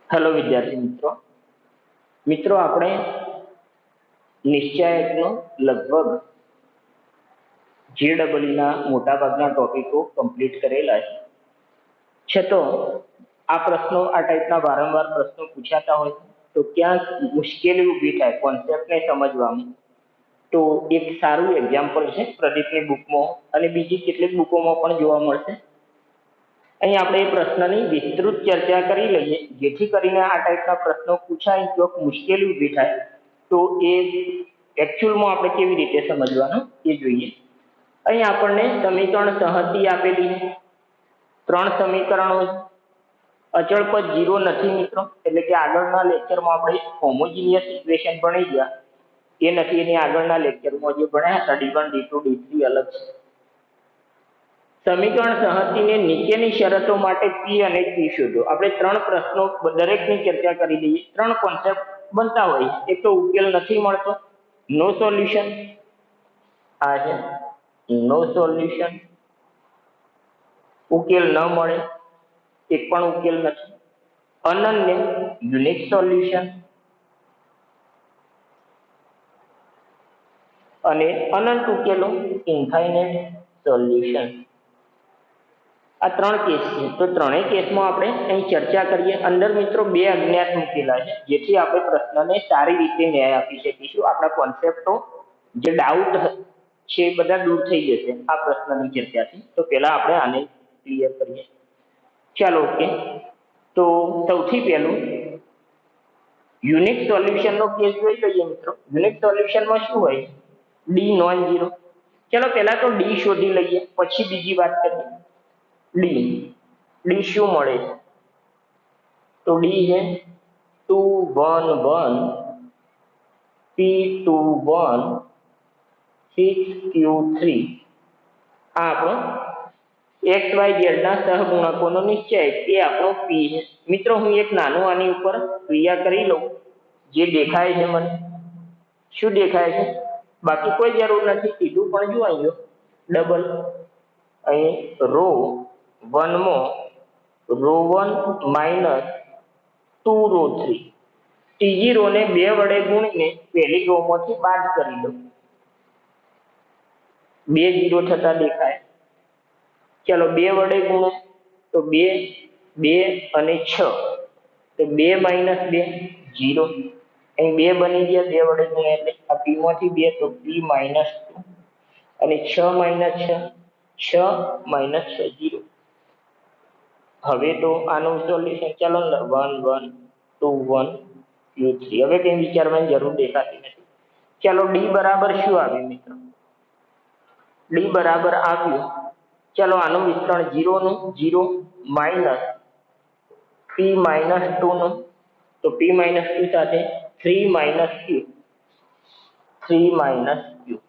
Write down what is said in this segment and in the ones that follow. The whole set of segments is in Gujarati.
હેલો વિદ્યાર્થી મિત્રો મિત્રો આપણે નિશ્ચયાયકનો લગભગ જેડબલના મોટાભાગના ટોપિકો કમ્પ્લીટ કરેલા છે છતાં આ પ્રશ્નો આ ટાઈપના વારંવાર પ્રશ્નો પૂછાતા હોય તો ક્યાંક મુશ્કેલી ઊભી થાય કોન્સેપ્ટને સમજવામાં. તો એક સારું એક્ઝામ્પલ છે પ્રદીપની બુકમાં અને બીજી કેટલીક બુકોમાં પણ જોવા મળશે. અહીં આપણે એ પ્રશ્નની વિસ્તૃત ચર્ચા કરી લઈએ જેથી કરીને આ ટાઈપના પ્રશ્નો પૂછાય તો મુશ્કેલી ઊભી થાય તો એ એકચ્યુઅલમાં આપણે કેવી રીતે સમજવાનું એ જોઈએ. અહીં આપણને સમીકરણ સંહતિ આપેલી છે, 3 સમીકરણો, અચળ પદ 0 નથી મિત્રો, એટલે કે આગળના લેક્ચરમાં આપણે હોમોજીનિયસ ઇક્વેશન ભણી ગયા એ નથી. એની આગળના લેક્ચરમાં જે ભણ્યા હતા D1 D2 D3 અલગ છે. સમીકરણ સંહતિને નીચેની શરતો માટે P અને Q શોધો. આપણે 3 પ્રશ્નો દરેકની ચર્ચા કરી દઈએ. 3 કોન્સેપ્ટ બનતા હોય, એક તો ઉકેલ નથી મળતો, નો સોલ્યુશન, આ છે નો સોલ્યુશન, ઉકેલ ન મળે, એક પણ ઉકેલ નથી, અનન્ય યુનિક સોલ્યુશન અને અનંત ઉકેલો ઇન્ફાઇનાઇટ સોલ્યુશન. આ 3 કેસ છે. તો ત્રણેય કેસમાં આપણે અહીં ચર્ચા કરીએ. અંદર મિત્રો 2 અજ્ઞાત મૂકેલા છે જેથી આપણે પ્રશ્નને સારી રીતે ન્યાય આપી શકીશું. આપણા કોન્સેપ્ટો જે ડાઉટ છે એ બધા દૂર થઈ જશે આ પ્રશ્નની ચર્ચાથી. તો પહેલા આપણે આને ક્લિયર કરીએ. ચાલો ઓકે. તો સૌથી પહેલું યુનિક સોલ્યુશનનો કેસ જોઈ લઈએ મિત્રો. યુનિક સોલ્યુશનમાં શું હોય? D non zero. ચલો પહેલા તો ડી શોધી લઈએ પછી બીજી વાત કરીએ. ડી શું મળે છે? તો ડી છે 2 1 1 P21 6Q3. આ આપણો XYZ ના સહગુણકોનો નિશ્ચય એ આપણો P છે. મિત્રો હું એક નાનું આની ઉપર ક્રિયા કરી લઉં જે દેખાય છે મને. શું દેખાય છે? બાકી કોઈ જરૂર નથી, સીધું પણ જો અહીંયા ડબલ અહીં રો 1 માં રો 1 માઇનસ 2 રો 3. ત્રીજી રો ને 2 વડે ગુણીને પહેલી રો માંથી બાદ કરી દો. 2 0 થતા દેખાય. ચલો 2 વડે ગુણો તો 2 2 અને 6, તો 2 માઇનસ 2 0. અહીં 2 બની ગયા 2 વડે ગુણ્યા એટલે આ P માંથી 2 તો P માઇનસ 2 અને 6 માઇનસ 6 6 માઇનસ 6 0. હવે તો આનું સોલ્યુશન ચાલો 1 1 2 1 Q3. હવે કંઈ વિચારવાની જરૂર દેખાતી નથી. ચાલો ડી બરાબર શું આવ્યું મિત્રો? ડી બરાબર આવ્યું, ચાલો આનું વિસ્તરણ 0 નું 0 માઇનસ P માઇનસ 2 નું, તો P માઇનસ 2 સાથે 3 માઇનસ Q, 3 માઇનસ Q.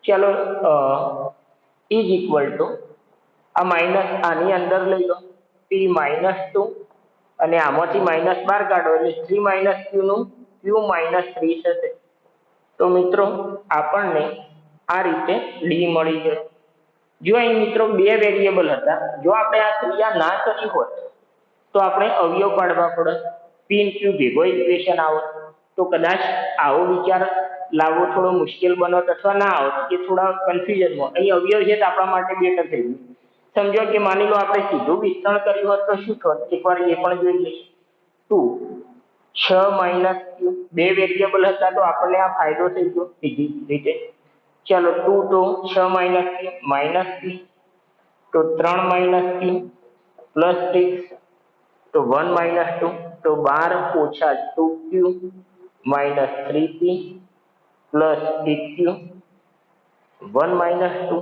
ચાલો ઇઝ ઇક્વલ ટુ આ માઇનસ આની અંદર લઈ લો P માઇનસ 2 અને આમાંથી માઇનસ બહાર કાઢો એટલે 3 માઇનસ Q નું Q માઇનસ 3 થશે. તો મિત્રો આપણને આ રીતે ડી મળી ગયો. જો અહીં મિત્રો 2 વેરિયેબલ હતા, જો આપણે આ ક્રિયા ના કરી હોત તો આપણે અવયવ પાડવા પડત, P અને Q ભેગો ઇક્વેશન આવત. તો કદાચ આવો વિચાર લાવવો થોડો મુશ્કેલ બનત અથવા ના આવત, કે થોડા કન્ફ્યુઝનમાં. અહીં અવયવ છે તો આપણા માટે બેટર થઈ ગયું. સમજો કે માની લો આપણે સીધું વિસ્તરણ કર્યું હોત તો શું થોત? એકવાર એ પણ જોઈ લઈએ. 2 6 માઇનસ Q, 2 વેરિયેબલ હતા તો આપણને આ ફાયદો થઈ ગયો સીધી રીતે. ચાલો 2 તો 6 માઇનસ Q માઇનસ P, તો 3 માઇનસ Q પ્લસ 6, તો 1 માઇનસ 2 તો 12 ઓછા 2Q minus 3P plus 8Q, 1 minus 2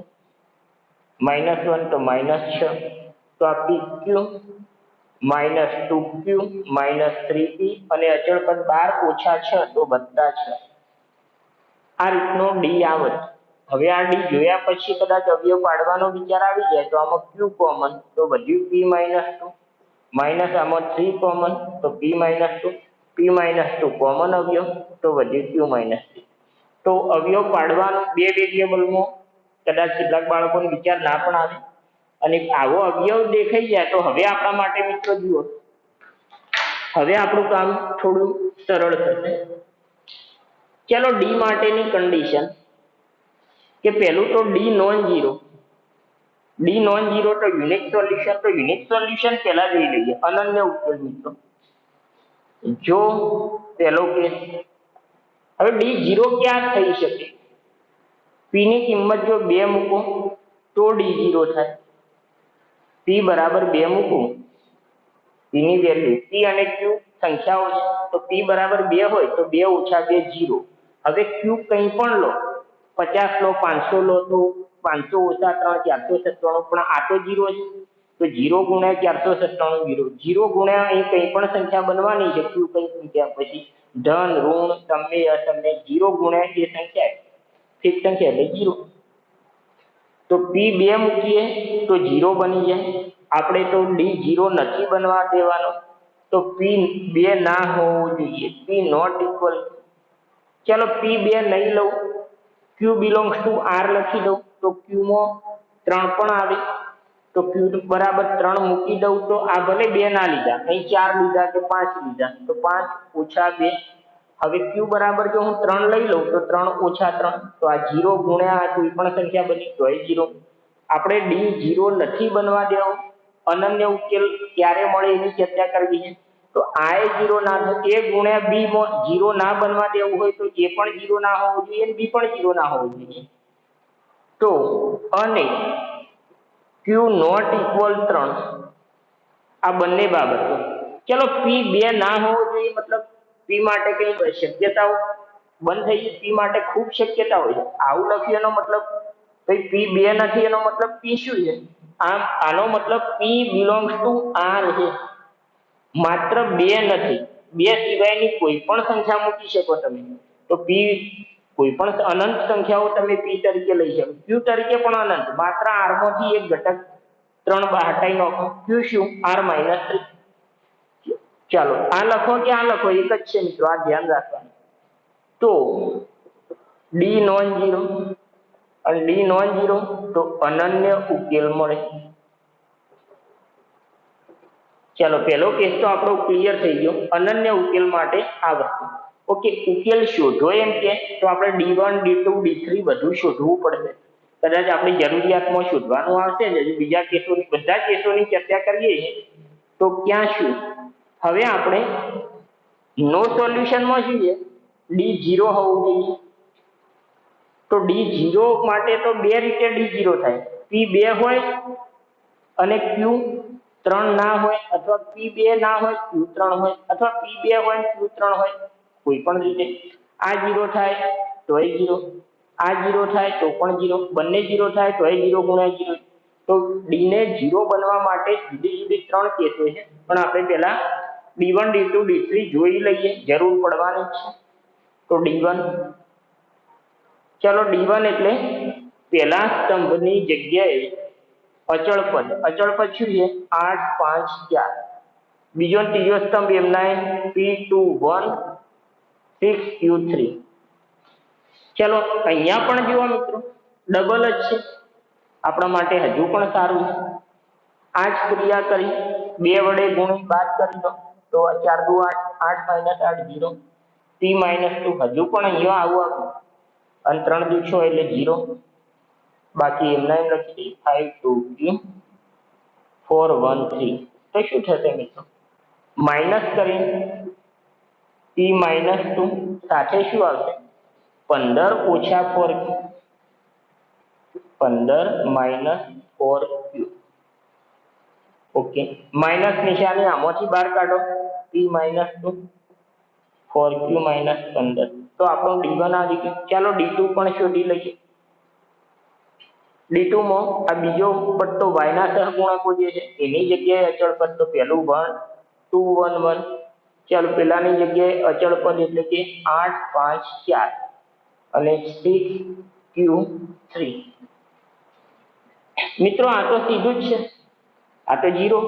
minus 1 તો માઇનસ 6, તો આ PQ minus 2Q minus 3P અને અચળ પદ 12 ઓછા 6 તો વત્તા 6. આ રીતનો ડી આવત. હવે આ ડી જોયા પછી કદાચ અવયવ પાડવાનો વિચાર આવી જાય તો આમાં Q કોમન તો વધ્યું P માઇનસ 2, માઇનસ આમાં 3 કોમન તો P minus 2, P minus 2 common અવયવ તો વધ્યું Q માઇનસ 3. તો અવયવ પાડવાનો 2 વેરિયેબલમાં કદાચ કેટલાક બાળકોને વિચાર ના પણ આવે અને આવો અવયવ દેખાઈ જાય તો હવે આપણા માટે મિત્રો જુઓ હવે આપણું કામ થોડું સરળ થશે. ચાલો ડી માટેની કન્ડિશન કે પહેલું તો D non zero. D non zero તો યુનિક સોલ્યુશન. તો યુનિક સોલ્યુશન પહેલા જોઈ લઈએ. અનન્ય ઉકેલ મિત્રો. જો પહેલો કેસ, હવે ડી ઝીરો ક્યાં થઈ શકે? પી ની કિંમત જો 2 મૂકો તો ડી ઝીરો થાય. પી બરાબર 2 મૂકો, પી ની વેલ્યુ, પી અને ક્યુ સંખ્યાઓ છે, તો પી બરાબર 2 હોય તો 2 ઓછા 2 0. હવે ક્યુ કંઈ પણ લો, 50 લો, 500 લો, તો 500 ઓછા 3 497, પણ આ તો 0 છે. તો 0 ગુણ્યા 497 0. 0 ગુણ્યા અહીં કંઈ પણ સંખ્યા બનવાની છે, ક્યુ કંઈ સંખ્યા, પછી ધન ઋણ તમે અસમને 0 ગુણ્યા એ સંખ્યા ફિક્સ સંખ્યા એટલે 0. તો પી 2 મૂકીએ તો 0 બની જાય. આપણે તો ડી 0 નથી બનવા દેવાનો, તો પી 2 ના હોવું જોઈએ. પી નોટ ઇક્વલ, ચાલો પી 2 નહીં લઉં, ક્યુ બિલોંગ્સ ટુ આર લખી દઉં, તો ક્યુ માં 3 પણ આવે, તો ક્યુ બરાબર 3 મૂકી દઉં, તો આ ભલે 2 ના લીધા, અહીં 4 લીધા કે 5 લીધા, તો 5 ઓછા 2. હવે ક્યુ બરાબર જો હું 3 લઈ લઉં તો 3 ઓછા 3, તો આ 0 ગુણ્યા કોઈ પણ સંખ્યા બની તો એ 0. આપણે ડી 0 નથી બનવા દેવો. અનન્ય ઉકેલ ક્યારે મળે એની ચર્ચા કરવી છે. તો આ એ 0 ના થાય, એ ગુણ્યા બી માં 0 ના બનવા દેવું હોય તો એ પણ 0 ના હોવું જોઈએ અને બી પણ 0 ના હોવું જોઈએ. તો અને ક્યુ નોટ ઇક્વલ 3, આ બંને બાબતો. ચલો પી 2 ના હોવો જોઈએ, મતલબ પી માટે કઈ શક્યતાઓ બંધ થઈ ગઈ. પી માટે ખૂબ શક્યતાઓ છે. આવું લખ્યું એનો મતલબ ભાઈ પી 2 નથી, એનો મતલબ પી શું છે? આનો મતલબ પી બિલોંગ્સ ટુ આર છે. માત્ર 2 નથી, 2 સિવાયની કોઈ પણ સંખ્યા મૂકી શકો તમે. તો પી કોઈ પણ અનંત સંખ્યાઓ તમે પી તરીકે લઈ શકો, ક્યુ તરીકે પણ અનંત. માત્ર આર માંથી એક ઘટક 3 હટાઈ નાખો, ક્યુ શું? આર -3. ચાલો આ લખો કે આ લખો, એક જ છે મિત્રો, આ ધ્યાન રાખવાનું. તો ડી નોન ઝીરો, અને ડી નોન ઝીરો તો અનન્ય ઉકેલ મળે. ચાલો પહેલો કેસ તો આપણો ક્લિયર થઈ ગયો. અનન્ય ઉકેલ માટે આ વસ્તુ. ઓકે, ઉકેલ શોધો એમ કે તો આપણે D1 D2 D3 બધું શોધવું પડશે. કદાચ આપણી જરૂરિયાતમાં શોધવાનું આવશે જ. હજી બીજા કેસોની, બધા કેસોની ચર્ચા કરીએ તો ક્યાં શું. હવે આપણે નો સોલ્યુશનમાં જોઈએ, D0 હોવું જોઈએ. તો D0 માટે તો બે રીતે D0 થાય. P2 હોય અને Q3 ના હોય, અથવા P2 ના હોય Q3 હોય, અથવા P2 હોય Q3 હોય, કોઈ પણ રીતે આ 0 થાય તો એ 0, આ 0 થાય તો પણ 0, બંને 0 થાય તો એ 0 ગુણ્યા 0. તો ડી ને 0 બનવા માટે જુદી જુદી 3 કેસો છે, પણ આપણે પહેલા D1 D2 D3 જોઈ લઈએ, જરૂર પડવાની છે. તો D1, ચલો D1 એટલે પહેલા સ્તંભની જગ્યાએ અચળ પદ. અચળ પદ શું છે? 8 5 4. બીજો ત્રીજો સ્તંભ એમના P21 6 Q3. ચલો અહીંયા પણ જુઓ મિત્રો, ડબલ જ છે, આપણા માટે હજુ પણ સારું છે. આ જ ક્રિયા કરી 2 વડે ગુણી બાદ કરી દો, તો 4 દુ 8, 8 - 8 0. P -2 હજુ પણ અહીંયા આવું અને 3 દુ 6 એટલે 0. બાકી એમના એમ લખી 5 2 4 1 3. તો શું થશે મિત્રો? માઇનસ કરી P -2 સાથે શું આવશે? 15 ઓછા 4Q. 15 - 4Q. ઓકે, માઇનસ નિશાની આમાંથી બહાર કાઢો. P -2 4Q - 15. તો આપણો D1 આવી ગયો. ચાલો D2 પણ શોધી લઈએ. D2 માં આ બીજો પદ તો y ના સહગુણકો જે છે એની જગ્યાએ અચળ પદ તો પહેલું 1 2 1 1. ચાલો પેલાની જગ્યાએ અચળ પદ એટલે કે 8 5 4 અને 6Q3. મિત્રો આ તો સીધું જ છે, આ તો 0.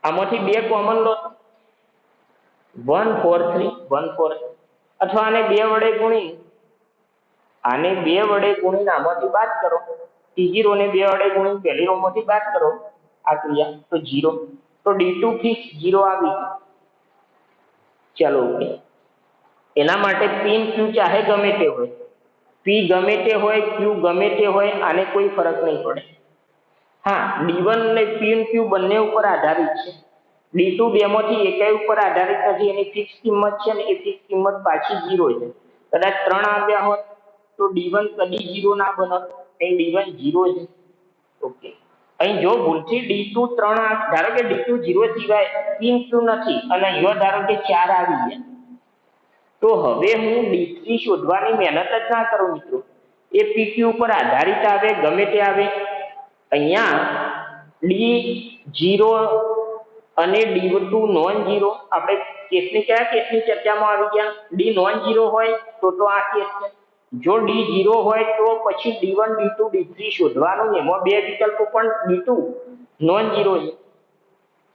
આમાંથી 2 કોમન લો, 1 4 3 1 4, અથવા આને 2 વડે ગુણી, આને 2 વડે ગુણીને આમાંથી બાદ કરો. T0 ને 2 વડે ગુણી પહેલી રો માંથી બાદ કરો આ ક્રિયા, તો 0. તો d2 ફિક્સ 0 આવી ગયું. ચાલો ઓકે. એના માટે p અને q ચાહે ગમે તે હોય, p ગમે તે હોય, q ગમે તે હોય, આને કોઈ ફરક નહીં પડે. હા, d1 અને p અને q બંને ઉપર આધારિત છે. d2 બેમાંથી એકેય ઉપર આધારિત નથી, એની ફિક્સ કિંમત છે ને એ ફિક્સ કિંમત પાછી 0 છે. કદાચ 3 આવ્યા હોત તો d1 કદી 0 ના બનત, અહીં d1 0 છે. ઓકે. અહીં જો ભૂલથી d2 3 ધારો કે d2 0 સિવાય p અને q નથી અને અહીંયા ધારો કે 4 આવી ગયા, તો હવે હું d3 શોધવાની મહેનત જ ના કરું મિત્રો. એ pq ઉપર આધારિત આવે, ગમે તે આવે. અહીંયા d0 અને d2 નોન ઝીરો, આપણે કયા કેસની ચર્ચામાં આવી ગયા? d નોન ઝીરો હોય તો આ કેસ છે. જો d0 હોય તો પછી d1 d2 d3 શોધવાનું. એમાં બે વિકલ્પો પણ d2 નોન ઝીરો છે,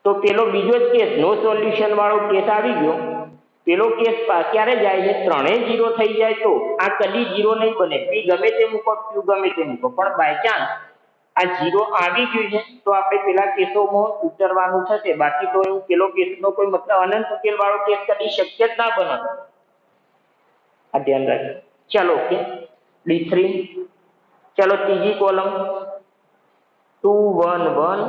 તો પેલો બીજો જ કેસ નો સોલ્યુશન વાળો કેસ આવી ગયો. પેલો કેસ ક્યારે જાય છે? ત્રણેય 0 થઈ જાય તો આ કદી 0 નહીં બને. p ગમે તે મૂકો, q ગમે તે મૂકો, પણ બાય ચાન્સ આ 0 આવી ગયું છે તો આપણે પેલા કેસોમાં ઉતરવાનું થશે. બાકી તો એવું પેલો કેસનો કોઈ મતલબ અનંત ઉકેલ વાળો કેસ કદી શક્ય જ ના બને. આ ધ્યાન રાખજો. ચાલો ઓકે. d3. ચાલો ત્રીજી કોલમ 2 1 1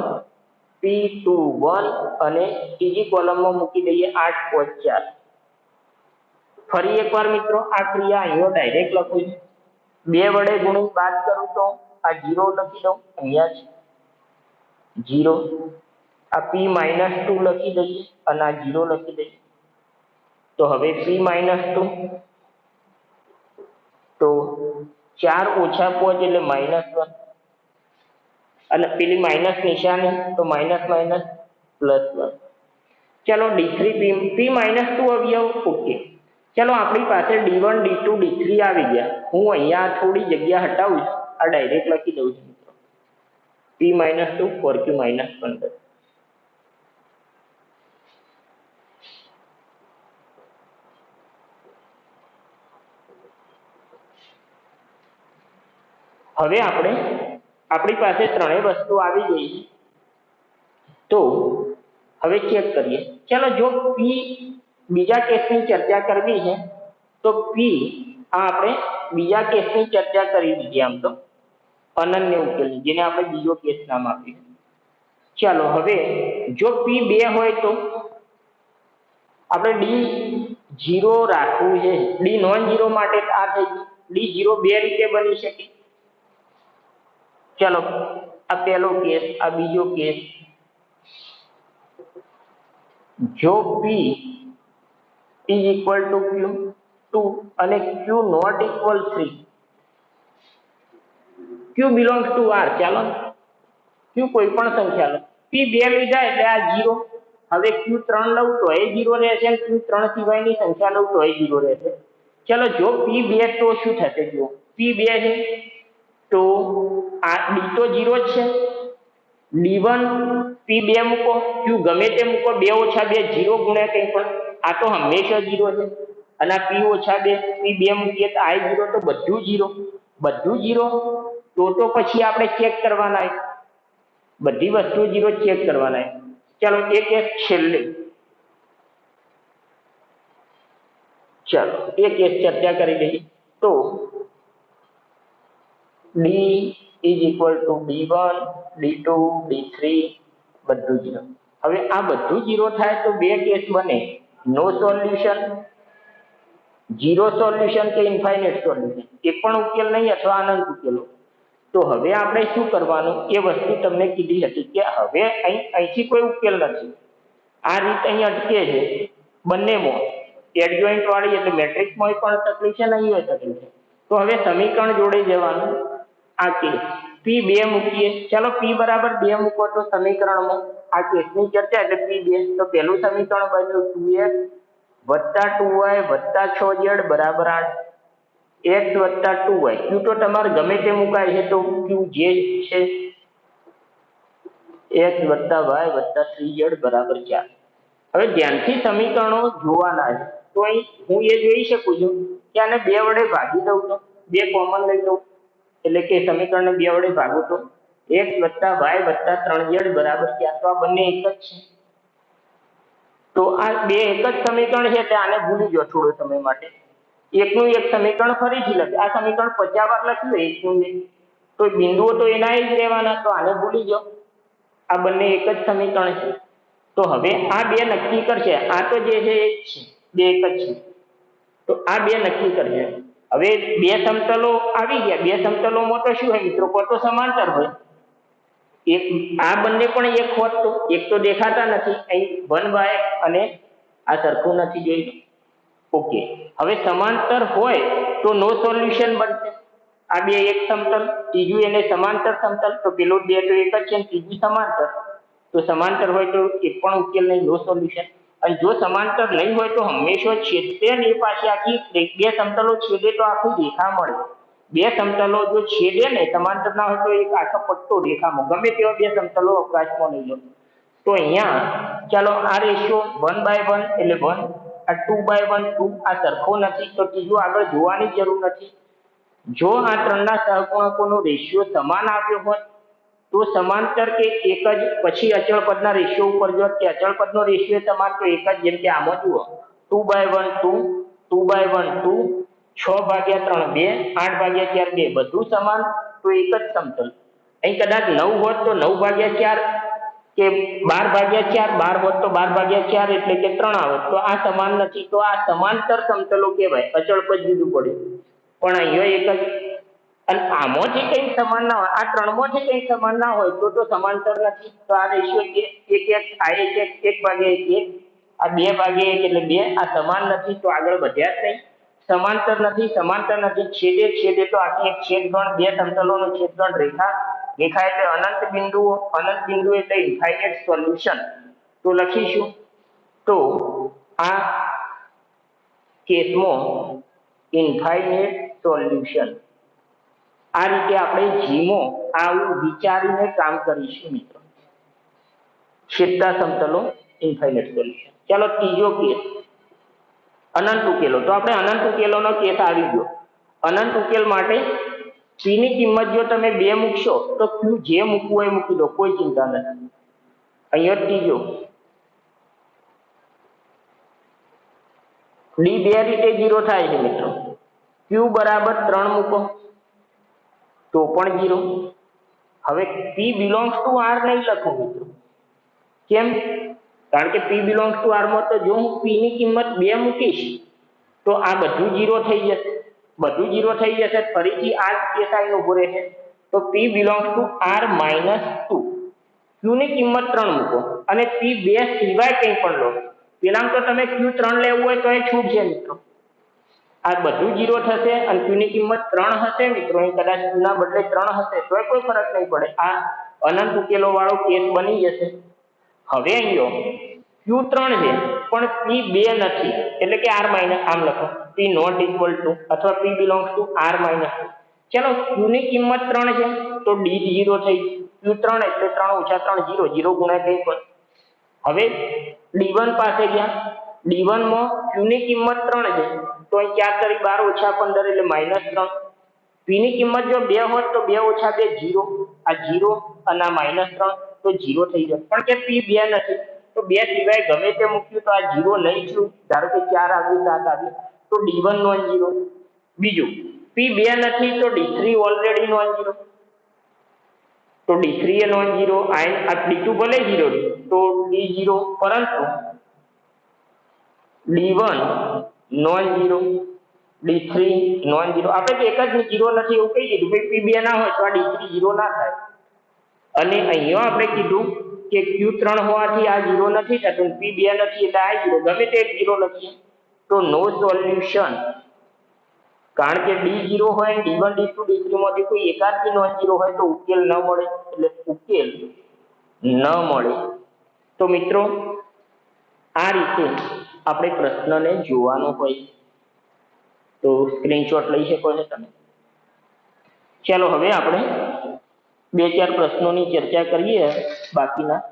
p2 1 અને ત્રીજી કોલમમાં મૂકી દઈએ 8 5 4. ફરી એકવાર મિત્રો આ ક્રિયા અહીંયા ડાયરેક્ટ લખું છું. 2 વડે ગુણી બાદ કરું તો આ 0 લખી દઉં, અહીંયા જ 0. આ p - 2 લખી દઈએ અને આ 0 લખી દઈએ. તો હવે p - 2 તો 4 ઓછા 5 એટલે -1, અને પેલી માઇનસ નિશાની તો માઇનસ માઇનસ +1. ચલો d3 p - 2 અવયવ ઓકે. ચલો આપણી પાસે d1 d2 d3 આવી ગયા. હું અહીંયા થોડી જગ્યા હટાવું છું, આ ડાયરેક્ટ લખી દઉં છું મિત્રો. p - 2 4q - 15. હવે આપણી પાસે ત્રણેય વસ્તુ આવી ગઈ છે, તો હવે ચેક કરીએ. ચલો જો p બીજા કેસની ચર્ચા કરવી છે તો p આપણે બીજા કેસની ચર્ચા કરી દીધી, આમ તો અનન્ય ઉકેલની, જેને આપણે બીજો કેસ નામ આપ્યું. ચાલો હવે જો p 2 હોય તો આપણે d0 રાખવું છે. d નોન ઝીરો માટે આ થઈ ગયું. d0 બે રીતે બની શકે. ચલો આ પહેલો કેસ, આ બીજો કેસ. જો p = q 2 અને q ≠ 3, q belongs to r. ચાલો q કોઈ પણ સંખ્યા લો, p 2 લીધા એટલે આ 0. હવે q 3 લઉં તો એ 0 રહેશે, અને q 3 સિવાયની સંખ્યા લઉં તો એ 0 રહેશે. ચલો જો p 2 તો શું થશે? જુઓ p 2 છે તો આ d તો 0 જ છે. d1 p 2 મૂકો, q ગમે તે મૂકો, 2 ઓછા 2 0 ગુણ્યા કંઈ પણ, આ તો હંમેશા 0 છે. અને આ p ઓછા 2 p 2 મૂકીએ તો આ 0, તો બધું 0 બધું 0. તો પછી આપણે ચેક કરવાના, બધી વસ્તુ 0 ચેક કરવાના. ચાલો એક છેલ્લે, ચાલો એક ચર્ચા કરી દઈએ. તો d = d1 d2 d3 બધું 0. હવે આ બધું 0 થાય તો બે કેસ બને: નો સોલ્યુશન, ઝીરો સોલ્યુશન કે ઇન્ફાઇનાઇટ સોલ્યુશન. એક પણ ઉકેલ નહીં અથવા અનંત ઉકેલો. તો હવે આપણે શું કરવાનું? એ વસ્તુ તમને કીધી હતી કે હવે અહીંથી કોઈ ઉકેલ નથી. આ રીત અહીં અટકે છે બંનેમાં, એડજોઇન્ટ વાળી એટલે મેટ્રિક્સમાં પણ તકલીફ છે ને અહીં તકલીફ છે. તો હવે સમીકરણ જોડે જવાનું. આ કેસ p 2 મૂકીએ. ચાલો p = 2 મૂકો તો સમીકરણમાં આ કેસની ચર્ચા એટલે p 2. તો પહેલું સમીકરણ બન્યું 2x + 2y + 6z = 8. x + 2y, q તો તમારે ગમે તે મુકાય છે તો q જે છે, x + y + 3z = 4. હવે ધ્યાનથી સમીકરણો જોવાના છે. તો અહીં હું એ જોઈ શકું છું કે આને 2 વડે ભાગી દઉં તો 2 કોમન લઈ લઉં, એટલે કે સમીકરણને 2 વડે ભાગું તો x + y + 3z = 4. તો આ બંને એક જ છે. તો આ બે એક જ સમીકરણ છે એટલે આને ભૂલી જાઓ થોડો સમય માટે. એકનું એક સમીકરણ ફરીથી લખે, આ સમીકરણ 50 વાર લખ્યું એકનું એક, તો બિંદુઓ તો એના જ રહેવાના, તો આને ભૂલી જાઓ. આ બંને એક જ સમીકરણ છે. તો હવે આ બે નક્કી કરશે, આ તો જે છે એ જ છે, બે એક જ છે. તો આ બે નક્કી કરશે. હવે બે સમતલો આવી ગયા, બે સમતલોમાં તો શું હોય મિત્રો, કોઈ તો સમાંતર હોય. એક આ બંને પણ એક હોત તો એક તો દેખાતા નથી, અહીં 1 અને આ સરખું નથી જોયું. ઓકે, હવે સમાંતર હોય તો નો સોલ્યુશન બનશે. આ બે એક સમતલ, ત્રીજું એને સમાંતર સમતલ, તો પેલો બે તો એક જ છે, ત્રીજું સમાંતર. તો સમાંતર હોય તો એક પણ ઉકેલ નહીં, નો સોલ્યુશન. અને જો સમાંતર નહીં હોય તો હંમેશા છેદે ને એ પાછી આખી બે સમતલો છેદે તો આખી રેખા મળે. બે સમતલો જો છેદે ને સમાંતર ના હોય તો એક આખો પટ્ટો રેખામાં, ગમે તેવા બે સમતલો અવકાશમાં લઈ લો. તો અહીંયા ચાલો આ રેશિયો 1/1 એટલે 1, આ 2/1 2, આ સરખો નથી તો ત્રીજું આગળ જોવાની જરૂર નથી. જો આ ત્રણના સહગુણકોનો રેશિયો સમાન આવ્યો હોત તો સમાંતર કે એક જ, પછી અચળ પદના રેશિયો ઉપર જો કે અચળ પદનો રેશિયો સમાન તો એક જ, જેમ કે આમાં જુઓ 2/1 2, 2/1 2, 6/3 2, 8/4 2, બધું સમાન તો એક જ સમતલ. અહીં કદાચ 9 હોત તો 9/4 કે 12/4, 12 હોત તો 12/4 એટલે કે 3 આવત, તો આ સમાન નથી, તો આ સમાંતર સમતલો કહેવાય. અચળ પદ જુદું પડ્યું, પણ અહીંયા એક જ. અને આમાંથી કંઈ સમાન ના હોય, આ ત્રણમાંથી કંઈ સમાન ના હોય તો સમાંતર નથી. તો આ રેશિયો 1 1, આ 1 1, 1/1, આ 2/1 એટલે 2, આ સમાન નથી તો આગળ વધ્યા જ નહીં. સમાંતર નથી, સમાંતર નથી, છેદે છેદે તો આખી એક છેદગણ, બે સમતલોનો છેદગણ રેખા, રેખા એટલે અનંત બિંદુઓ, અનંત બિંદુ એટલે ઇન્ફાઇનાઇટ સોલ્યુશન. તો લખીશું, તો આ કેસમાં ઇન્ફાઇનાઇટ સોલ્યુશન. આ રીતે આપણે જીમાં આવું વિચારીને કામ કરીશું મિત્રો. છેદતા સમતલો ઇન્ફાઇનાઇટ સોલ્યુશન. ચાલો ત્રીજો કેસ, અનંત ઉકેલો. તો આપણે અનંત ઉકેલોનો કેસ આવી ગયો. અનંત ઉકેલ માટે c ની કિંમત જો તમે 2 મૂકશો તો q જે મૂકવું હોય મૂકી દો, કોઈ ચિંતા નથી. અહીંયા ત્રીજો d બે રીતે 0 થાય છે મિત્રો. q બરાબર 3 મૂકો તો પણ 0. હવે p બિલોંગ્સ ટુ r નહીં લખું મિત્રો. કેમ? કારણ કે p બિલોંગ્સ ટુ r માં તો જો હું p ની કિંમત 2 મૂકીશ તો આ બધું 0 થઈ જશે, બધું 0 થઈ જશે. ફરીથી આ કેસ આવીને ઉભો રહેશે. તો p belongs to r -2, q ની કિંમત 3 મૂકો અને p 2 સિવાય કંઈ પણ લો. પેલામાં તો તમે q 3 લેવું હોય તો એ છૂટ છે મિત્રો. આ બધું 0 થશે અને q ની કિંમત 3 હશે મિત્રો. અહીં કદાચ q ના બદલે 3 હશે તો કોઈ ફરક નહીં પડે. આ અનંત ઉકેલો વાળો કેસ બની જશે. હવે અહીંયા q 3 છે પણ p 2 નથી, એટલે કે r માઇનસ, આમ લખો p નોટ ઇક્વલ ટુ અથવા p બિલોંગ્સ ટુ r -2. ચલો q ની કિંમત 3 છે તો d 0 થઈ ગયું. q 3 એટલે 3 - 3 0, 0 ગુણ્યા કંઈ પણ. હવે d1 પાસે ગયા, d1 માં q ની કિંમત 3 છે તો અહીં 4 તરી 12 - 15 એટલે -3. p ની કિંમત જો 2 હોત તો 2 - 2 0, આ 0 અને આ -3 તો 0 થઈ જશે. પણ કે p 2 નથી તો 2 સિવાય ગમે તે મૂક્યું તો આ 0 નહીં થયું. ધારો કે 4 આવ્યું, 7 આવ્યું તો d1 નોન 0. બીજું p 2 નથી તો d3 ઓલરેડી નોન 0, તો d3 એ નોન 0. આ d2 ભલે 0 તો d0, પરંતુ d1 નોન 0, d3 નોન 0. આપણે એક જ 0 નથી એવું કહી દીધું, ભાઈ p 2 ના હોય તો આ d3 0 ના થાય. અને અહીંયા આપણે કીધું કે q3 હોવાથી આ 0 નથી થતું, p 2 નથી એટલે આ 0, ગમે તે 0 લખીએ તો નો સોલ્યુશન. કારણ કે d0 હોય, d1 d2 d3 માંથી કોઈ એકાદ બી નોન 0 હોય તો ઉકેલ ન મળે, એટલે ઉકેલ ન મળે. તો મિત્રો આ રીતે આપણે પ્રશ્નને જોવાનો હોય. તો સ્ક્રીનશોટ લઈ શકો છો તમે. ચાલો હવે આપણે 2-4 પ્રશ્નોની ચર્ચા કરીએ બાકીના.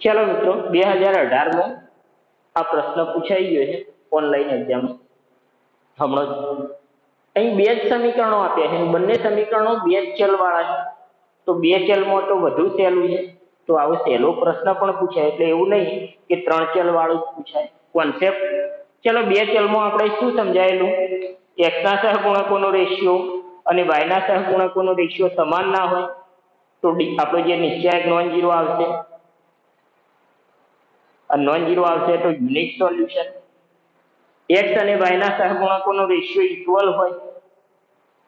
ચાલો મિત્રો, 2018માં આ પ્રશ્ન પૂછાઈ ગયો છે ઓનલાઈન એક્ઝામ હમણાં જ. અહીં બે જ સમીકરણો આપ્યા છે, બંને સમીકરણો બે જ ચલ વાળા છે. તો બે ચલમાં તો વધુ સહેલું છે, તો આવો સહેલો પ્રશ્ન પણ પૂછાય. એટલે એવું નહીં કે ત્રણ ચલ વાળું જ પૂછાય કોન્સેપ્ટ. ચલો, બે ચલમાં આપણે શું સમજાયેલું? એક્સના સહગુણકોનો રેશિયો અને વાયના સહગુણકોનો રેશિયો સમાન ના હોય તો આપણો જે નિશ્ચયાંક નોન ઝીરો આવશે. નોન ઝીરો આવશે તો યુનિક સોલ્યુશન. એક્સ અને વાયના સહગુણકોનો રેશિયો ઇક્વલ હોય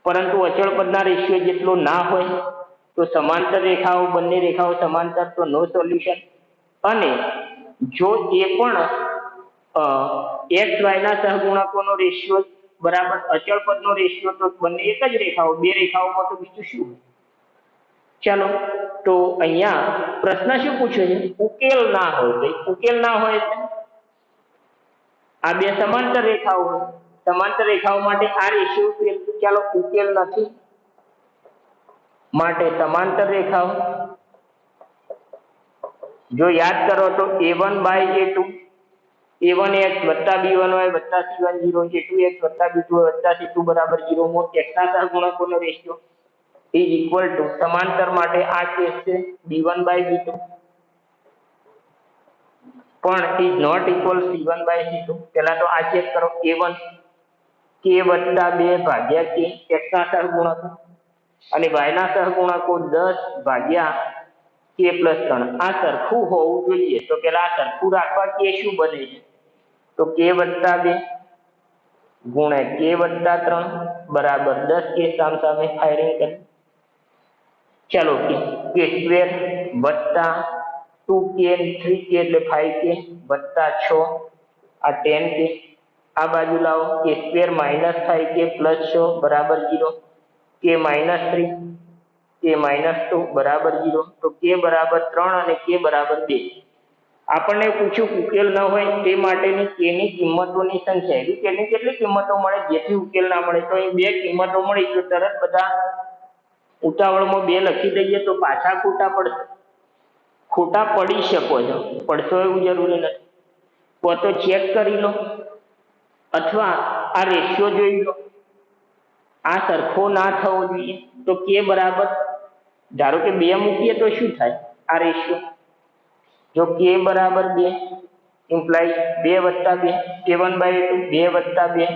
પરંતુ અચળ પદના રેશિયો જેટલો ના હોય તો સમાંતર રેખાઓ, બંને રેખાઓ સમાંતર, તો નો સોલ્યુશન. અને જો એ પણ એક્સ વાયના સહગુણકોનો રેશિયો બરાબર અચળ પદનો રેશિયો, તો બંને એક જ રેખાઓ, બે રેખાઓમાં તો બીજું શું? ચાલો, તો અહીંયા પ્રશ્ન શું પૂછ્યો છે? ઉકેલ ના હોય. ભાઈ, ઉકેલ ના હોય એટલે આ બે સમાંતર રેખાઓ હોય, સમાંતર રેખાઓ માટે આ રેશિયો ઉકેલ. ચાલો, ઉકેલ નથી માટે સમાંતર રેખાઓ જો યાદ કરો તો a1/a2, a1x વત્તા b1y વત્તા c1 0, a2x વત્તા b2y વત્તા c2 બરાબર 0 માં એક્સના સહગુણકોનો રેશિયો ઇઝ ઇક્વલ ટુ, સમાંતર માટે આ કેસ છે b1/b2 પણ ઇઝ નોટ ઇક્વલ c1/c2. પહેલા તો આ ચેક કરો. a1 k વત્તા 2 ભાગ્યા k એક્સના સહગુણકો અને વાયના સહગુણકો 10 ભાગ્યા k પ્લસ 3. આ સરખું હોવું જોઈએ. તો પેલા આ સરખું રાખવા કે શું બને છે? તો k વત્તા 2 ગુણ્યા k વત્તા 3 બરાબર 10 k સામે ફાયરિંગ કરી. ચાલો, k સ્ક્વેર વત્તા 2k 3k એટલે 5k વત્તા 6 આ 10k. આ બાજુ લાવો, k square minus 5k plus 6 બરાબર 0, k માઇનસ 3 k માઇનસ 2 બરાબર 0. તો k બરાબર 3 અને k બરાબર 2. આપણને પૂછ્યું ઉકેલ ન હોય તે માટેની k ની કિંમતોની સંખ્યા. એવી કેની કેટલી કિંમતો મળે જેથી ઉકેલ ના મળે? તો અહીં બે કિંમતો મળી તો તરત બધા ઉતાવળમાં બે લખી દઈએ તો પાછા ખોટા પડશે. ખોટા પડી શકો છો, પડશો એવું જરૂરી નથી. તો ચેક કરી લો અથવા આ રેશિયો જોઈ લો. આ સરખો ના થવો જોઈએ. તો k બરાબર, ધારો કે 2 મૂકીએ તો શું થાય? આ રેશિયો જો k બરાબર 2 ઇમ્પ્લાઇઝ 2 વત્તા 2 a1/a2, 2 વત્તા 2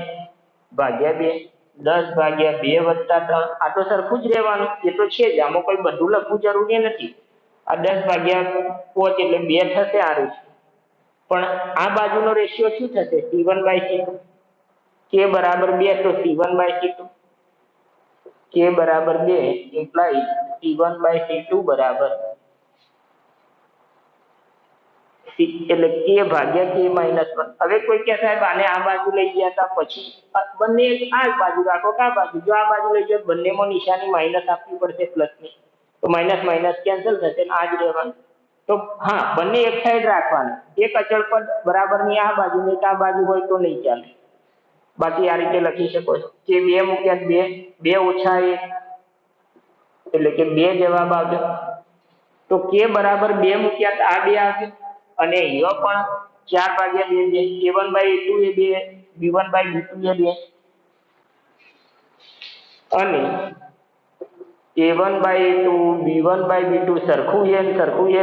ભાગ્યા 2, 10 ભાગ્યા 2 વત્તા 3. આ તો સરખું જ રહેવાનું, એ તો છે જ. આમાં કોઈ બધું લખવું જરૂરી નથી. આ 10 ભાગ્યા 5 એટલે 2 થશે આ રેશિયો. પણ આ બાજુનો રેશિયો શું થશે? c1/c2. k બરાબર 2 તો c1/c2, k બરાબર 2 ઇમ્પ્લાઇઝ c1/c2 બરાબર એટલે k ભાગ્યા k માઇનસ 1. હવે કોઈ કહે સાહેબ આને આ બાજુ લઈ ગયા હતા પછી બંને આ બાજુ રાખો કે આ બાજુ? જો આ બાજુ લઈ જાઓ બંનેમાં નિશાની માઇનસ આપવી પડશે પ્લસની, તો માઇનસ માઇનસ કેન્સલ થશે ને આ જ રહેવાનું. તો હા, બંને એક સાઈડ રાખવાના. એક અચળ પદ બરાબરની આ બાજુ ને આ બાજુ હોય તો નહીં ચાલે. બાકી આ રીતે લખી શકો છો કે 2 મૂક્યા 2, 2 ઓછા 1 એટલે કે 2 જવાબ આવ્યો. તો k બરાબર 2 મૂક્યા આ 2 આવ્યો અને અહીંયા પણ 4/2 a1/a2 એ 2, b1/b2 એ 2 અને a1/a2 b1/b2 સરખું છે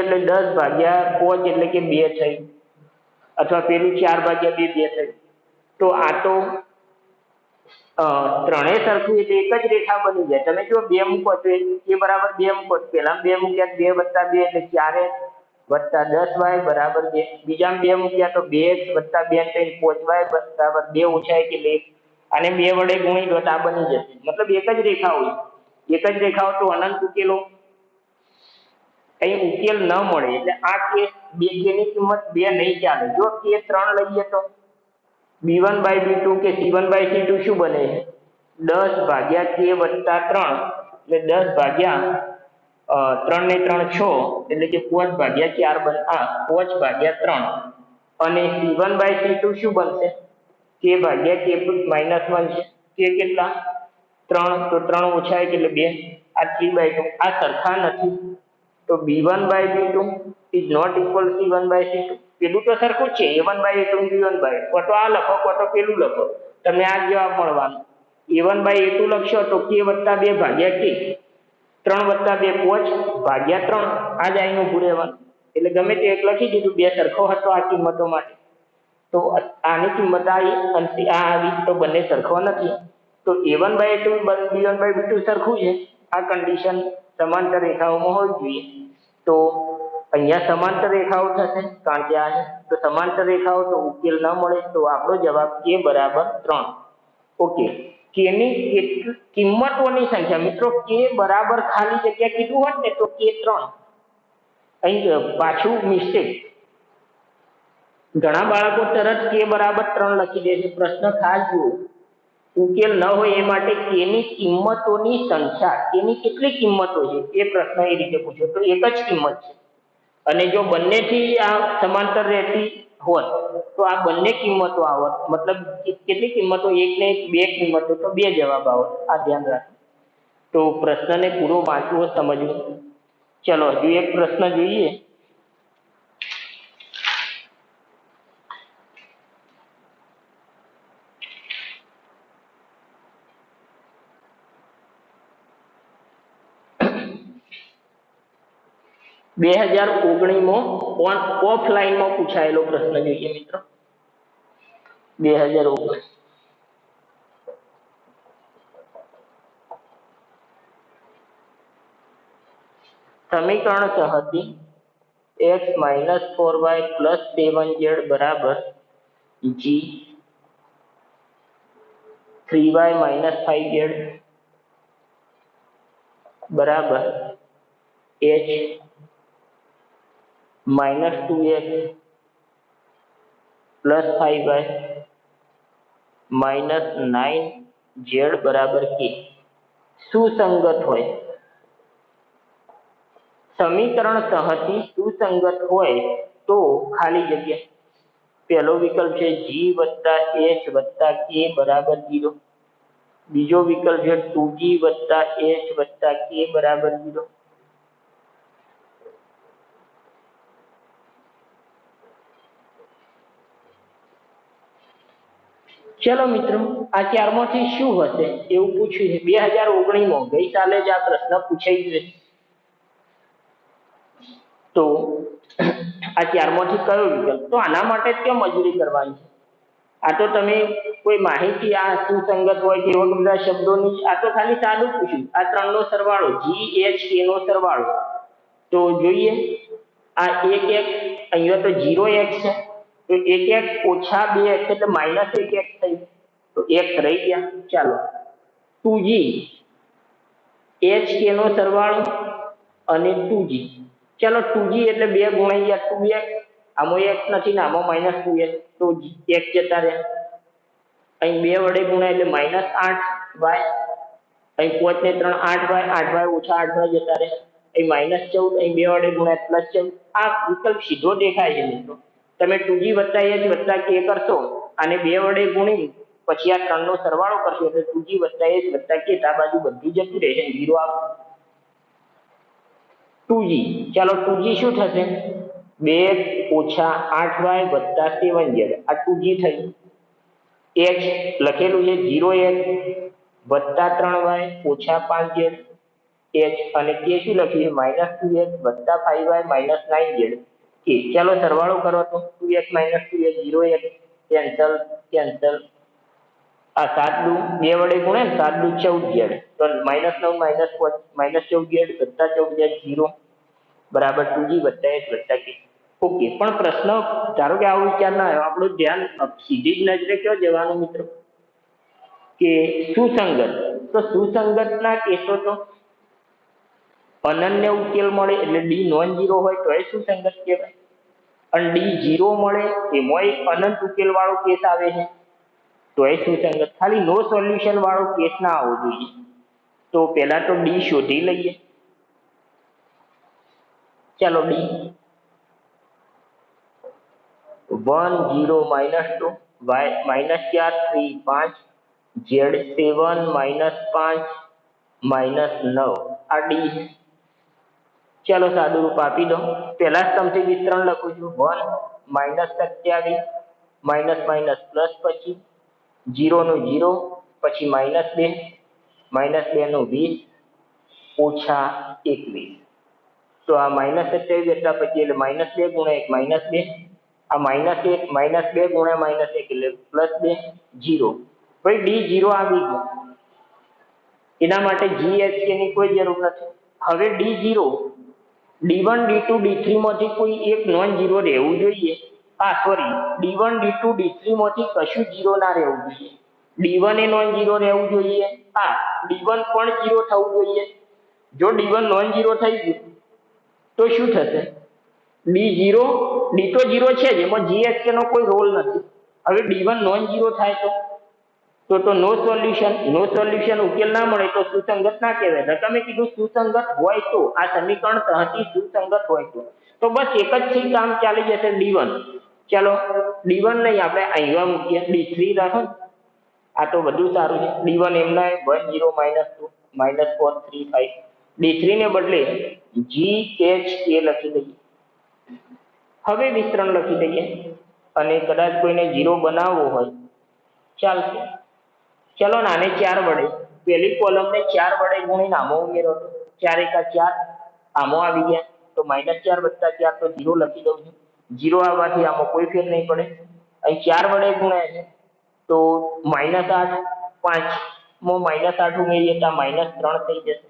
એટલે 10 ભાગ્યા 5 એટલે કે 2 થઈ, અથવા પેલું 4/2 2 થઈ. તો આ તો ત્રણેય સરખું એટલે એક જ રેખા બની જાય. તમે જો 2 મૂકો તો એ બરાબર 2 મૂકો, પેલા 2 મૂક્યા 2 વત્તા 2 એટલે 4 વત્તા 10y બરાબર 2. બીજામાં 2 મૂક્યા તો 2x વત્તા 2 3 5y બરાબર 2 ઓછા 1 એટલે 1. આને 2 વડે ગુણી દો તો આ બની જશે. મતલબ એક જ રેખા હોય, એક જ રેખા હોય તો અનંત ઉકેલો અહીં ઉકેલ ન મળે. એટલે આ કેસ કેની કિંમત 2 નહીં ચાલે. જો કે 3 લઈએ તો b1/b2 કે c1/c2 શું બને છે? 10 ભાગ્યા k વત્તા 3 એટલે 10 ભાગ્યા 3 ને 3 6 એટલે કે 5 ભાગ્યા 4 5 ભાગ્યા 3. અને c1/c2 શું બનશે? k ભાગ્યા k -1 છે. k કેટલા? 3 તો 3 ઓછા 1 એટલે 2. આ 3/2 આ સરખા નથી. તો b1/b2 is not equal to c1/c2. પેલું તો સરખું જ છે, a1/a2 b1/a2. કો તો આ લખો કો તો પેલું લખો, તમને આ જવાબ મળવાનો. a1/a2 લખશો તો k વત્તા 2 ભાગ્યા k, 3 વત્તા 2 5 ભાગ્યા 3 આ જ આઈનું ઊભું રહેવાનું. એટલે ગમે તે એક લખી દીધું, બે સરખો હતો આ કિંમતો માટે. તો આની કિંમત આવી અને આ આવી તો બંને સરખો નથી. તો a1/a2 b1/b2 સરખું છે. આ કન્ડિશન સમાંતર રેખાઓમાં હોવી જોઈએ. તો અહીંયા સમાંતર રેખાઓ થશે કારણ કે આ છે. તો સમાંતર રેખાઓ તો ઉકેલ ન મળે. તો આપણો જવાબ k બરાબર 3. ઓકે, k ની કિંમતોની સંખ્યા મિત્રો, k બરાબર ખાલી જગ્યા કીધું હોત ને તો k 3. અહીં પાછું મિસ્ટેક. ઘણા બાળકો તરત k બરાબર 3 લખી દે છે. પ્રશ્ન ખાસ જુઓ, ઉકેલ ન હોય એ માટે k ની કિંમતોની સંખ્યા, k ની કેટલી કિંમતો છે એ પ્રશ્ન એ રીતે પૂછ્યો તો એક જ કિંમત છે. અને જો બંનેથી આ સમાંતર રહેતી હોત તો આ બંને કિંમતો આવત. મતલબ કેટલી કિંમતો? એક ને બે કિંમતો તો બે જવાબ આવત. આ ધ્યાન રાખો. તો પ્રશ્નને પૂરો વાંચવો, સમજવું. ચલો હજુ એક પ્રશ્ન જોઈએ. બે 2019 ઓફલાઈનમાં પૂછાયેલો પ્રશ્ન જોઈએ મિત્રો. 2019 સમીકરણ સહતી x - 4y + 7z બરાબર g 3y - 5z બરાબર h -2x + 5y - 9z બરાબર k સુસંગત હોય. સમીકરણ સહતી સુસંગત હોય તો ખાલી જગ્યા પહેલો વિકલ્પ છે g + h + k બરાબર 0. બીજો વિકલ્પ છે 2g + h + k બરાબર 0. ચલો મિત્રો, આ ચારમાંથી શું હશે એવું પૂછ્યું છે. 2019માં ગઈકાલે જ આ પ્રશ્ન પૂછાઈ ગયો. તો આ ચારમાંથી કયો વિકલ્પ? તો આના માટે જ કેમ મજૂરી કરવાની છે? આ તો તમે કોઈ માહિતી, આ સુસંગત હોય કે એવા બધા શબ્દોની, આ તો ખાલી સાદું પૂછ્યું. આ ત્રણનો સરવાળો g h k નો સરવાળો. તો જોઈએ, આ 1x અહીંયા તો 0x છે, તો 1x - 2x એટલે -1x થઈ, તો x રહી ગયા. ચાલો 2g h k નો સરવાળો અને 2g. ચાલો 2g એટલે 2 ગુણ્યા 2x, આમાં x નથી ને આમાં -2x, તો x જતા રહ્યા. અહીં 2 વડે ગુણાય એટલે -8y, અહીં 5 ને 3 8y, 8y ઓછા 8y જતા રહે. અહીં -14, અહીં 2 વડે ગુણાય +14. આ વિકલ્પ સીધો દેખાય છે મિત્રો. તમે 2g + h + k કરશો અને 2 વડે ગુણી પછી આ 3 નો સરવાળો કરશો એટલે 2g + h + k આ બાજુ બધું જતું રહેશે, 0 આવશે. 2g, ચાલો 2g શું થશે? 2 ઓછા 8y વત્તા 7z, આ 2g થઈ. h લખેલું છે 0x વત્તા 3y ઓછા 5z h, અને k શું લખ્યું છે? -2x વત્તા 5y -9z k. ચાલો સરવાળો કરો તો 2x - 2x 0x cancel cancel. આ 7 દુ 2 વડે ગુણે ને 7 દુ 14z, તો -9 - 5 -14z વત્તા 14z 0. બરાબર 2g વત્તા h વત્તા k. ઓકે, પણ પ્રશ્ન ધારો કે આવો વિચાર ના આવ્યો, આપણું ધ્યાન સીધી જ નજરે ક્યાં જવાનું મિત્રો કે સુસંગત. તો સુસંગતના કેસો તો અનન્ય ઉકેલ મળે એટલે ડી નોન ઝીરો હોય તો એ સુસંગત કહેવાય, અને ડી ઝીરો મળે એમાં એક અનંત ઉકેલ વાળો કેસ આવે છે તો એ સુસંગત. ખાલી નો સોલ્યુશન વાળો કેસ ના આવવો જોઈએ. તો પહેલા તો ડી શોધી લઈએ. ચાલો ડી 1 0 -2 y -4 3 5 z7 -5 -9 આ ડી. ચાલો સાદું રૂપ આપી દો. પહેલા સ્તંભથી વિસ્તરણ લખું છું 1 -27 માઇનસ માઇનસ પ્લસ, પછી 0 નું 0, પછી -2 -2 નું 20 ઓછા 21. તો આ -27 એટલા પછી એટલે -2 ગુણ્યા 1 -2, આ -1 -2 ગુણ્યા -1 એટલે +2 0. ભાઈ ડી 0 આવી ગયો, એના માટે GHK ની કોઈ જરૂર નથી. હવે ડી 0 D1 D2 D3 માંથી કોઈ એક નોન ઝીરો રહેવું જોઈએ. સોરી, D1 D2 D3 માંથી કશું ઝીરો ના રહેવું જોઈએ. D1 એ નોન ઝીરો રહેવું જોઈએ, D1 પણ ઝીરો થવું જોઈએ. જો D1 નોન ઝીરો થઈ ગયું તો શું થશે? D0 D તો ઝીરો છે જ, એમાં GHK નો કોઈ રોલ નથી. હવે D1 નોન ઝીરો થાય તો નો સોલ્યુશન ઉકેલ ના મળે તો સુસંગત ના કહેવાય. તમે કીધું સુસંગત હોય તો, આ સમીકરણ તહથી સુસંગત હોય તો બસ એક જ થી કામ ચાલી જશે D1. ચાલો D1 નહીં, આપણે અહીંયા મૂકીએ D3 રાખો. આ તો વધુ સારું છે. D1 એમના 1 0 -2 -4 3 5. D3 ને બદલે GHK લખી દઈએ. હવે વિસ્તરણ લખી દઈએ, અને કદાચ કોઈને 0 બનાવવો હોય ચાલશે. ચલો આને 4 વડે, પહેલી કોલમને 4 વડે ગુણીને આમાં ઉમેરો. 4 એકા 4 આમાં આવી ગયા તો -4 + 4 તો 0 લખી દઉં છું. 0 આવવાથી આમાં કોઈ ફેર નહીં પડે. અહીં 4 વડે ગુણ્યા છે તો -8, 5 માં -8 ઉમેરીએ તો -3 થઈ જશે.